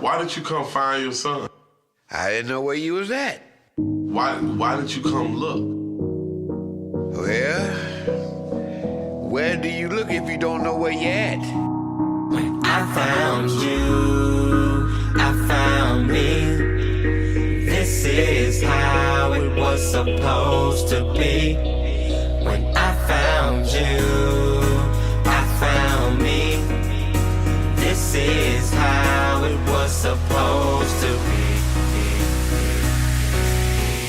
Why did you come find your son? I didn't know where you was at. Why did you come look? Well, where do you look if you don't know where you're at? When I found you, I found me. This is how it was supposed to be. When I found you, I found me. This is how it was supposed to be.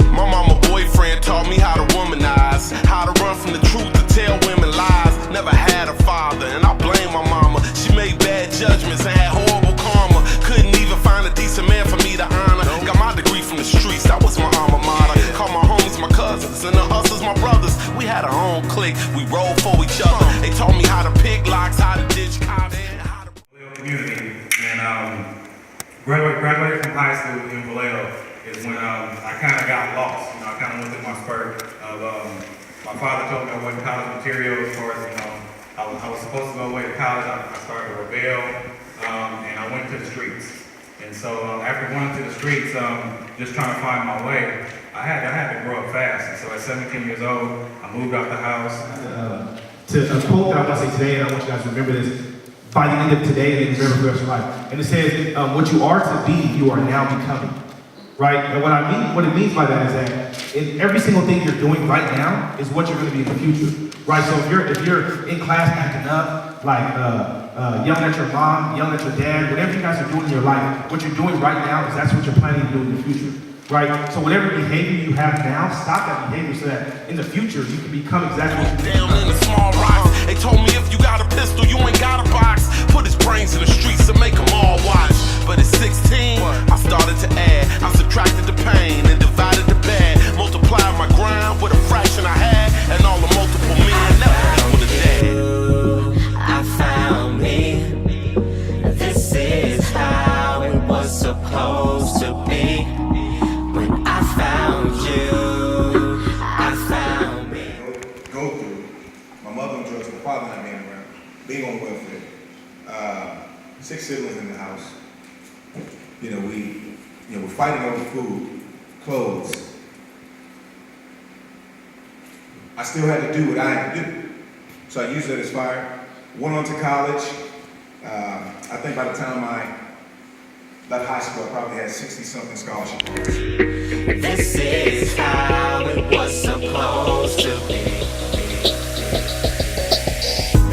My mama boyfriend taught me how to womanize, how to run from the truth, to tell women lies. Never had a father, and I blame my mama. She made bad judgments and had horrible karma. Couldn't even find a decent man for me to honor. Got my degree from the streets, that was my alma mater. Called my homies my cousins, and the hustlers my brothers. We had our own clique, we rolled for each other. They taught me how to pick locks, how to ditch cops, and how to... Community, and graduated from high school in Vallejo is when I kind of got lost. You know, I kind of went through my spurt of, my father told me I wasn't college material as far as, you know, I was supposed to go away to college. I started to rebel, and I went to the streets. And so after going to the streets, just trying to find my way, I had to grow up fast. And so at 17 years old, I moved out the house. To a quote that I want to say today, and I want you guys to remember this, by the end of today, and remember the rest of your life. And it says, what you are to be, you are now becoming. Right? And what it means by that is that every single thing you're doing right now is what you're going to be in the future. Right? So if you're in class acting up, like yelling at your mom, yelling at your dad, whatever you guys are doing in your life, what you're doing right now is that's what you're planning to do in the future. Right? So whatever behavior you have now, stop that behavior so that in the future you can become exactly what you Down in the small rocks, they told me if you got a pistol, you ain't got a box. Put his brains in the streets and make them all watch. But at 16, I started to add. I subtracted the pain and divided the bad. Multiplied my grind with a fraction I had, and all the multiple men never equal to dad. I found me. This is how it was supposed to be. When I found you, I found me. Go through my mother on drugs, my father not being around, being on welfare. 6 siblings in the house. We're fighting over food, clothes. I still had to do what I had to do. So I used that as fire. Went on to college. I think by the time I left high school, I probably had 60-something scholarships. This is how it was supposed to be.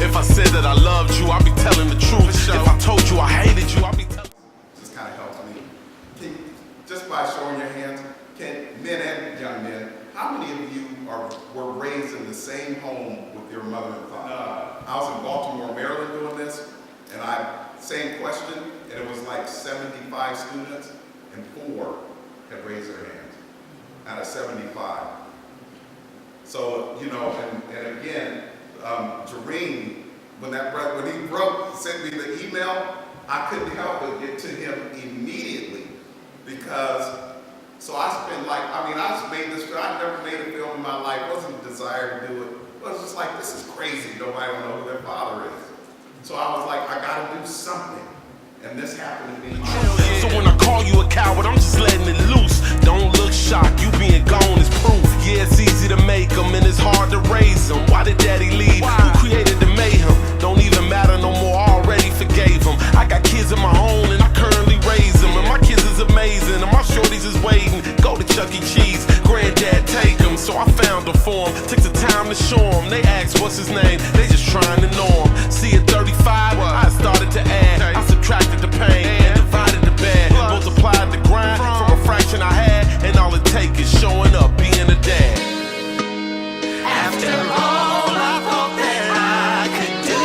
If I said that I loved you, I'd be telling the truth. If I told you I hated you, I'd be telling... This kind of helps me. Just by showing your hands, men and young men, how many of you were raised in the same home with your mother and father? I was in Baltimore, Maryland doing this, and same question, and it was like 75 students, and 4 had raised their hands out of 75. So, and again, Jareem, when he sent me the email, I couldn't help but get to him immediately because, so I spent I never made a film in my life, wasn't a desire to do it, but it was just like, this is crazy, nobody will know who their father is. So I was like, I gotta do something, and this happened to be my So when I call you a coward, I'm just letting it loose. Don't look shocked, you being gone is proof. Yeah, it's easy to make them, and it's hard to raise them. Why did daddy leave? Who created the mayhem? Don't even matter no more, I already forgave him. I got kids of my own, and I currently raise them. And my kids is amazing, and my shorties is waiting. Go to Chuck E. Cheese, granddad take them. So I found a form, took the time to show them. They asked what's his name, they just trying to know him. See at 35, I started to add. I subtracted the pain and divided the bad. Multiplied the grind from a fraction I had, and all it take is showing up, being a dad. After all I thought that I could do,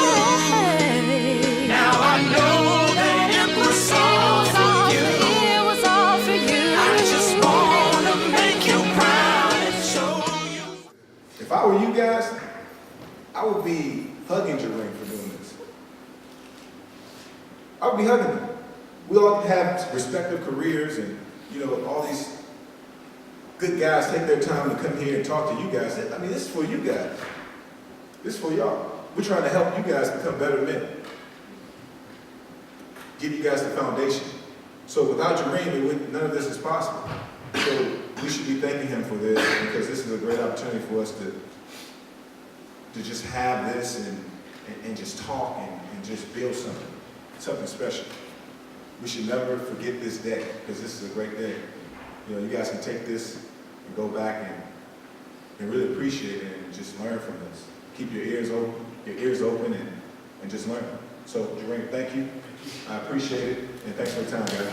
now I know that it was all for you. It was all for you. I just wanna make you proud and show you. If I were you guys, I would be hugging Jareem for doing this. I would be hugging him. We all have respective careers and, all these good guys take their time to come here and talk to you guys. I mean, this is for you guys. This is for y'all. We're trying to help you guys become better men. Give you guys the foundation. So So without Jareem, none of this is possible. So we should be thanking him for this, because this is a great opportunity for us to just have this and just talk and just build something special. We should never forget this day, because this is a great day. You know, you guys can take this and go back and really appreciate it and just learn from this. Keep your ears open and just learn. So, Jareem, thank you. I appreciate it, and thanks for your time, guys.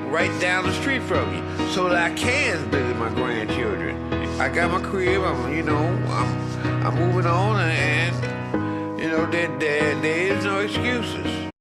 Right down the street from you, so that I can visit my grandchildren. I got my crib. I'm moving on, and there is no excuses.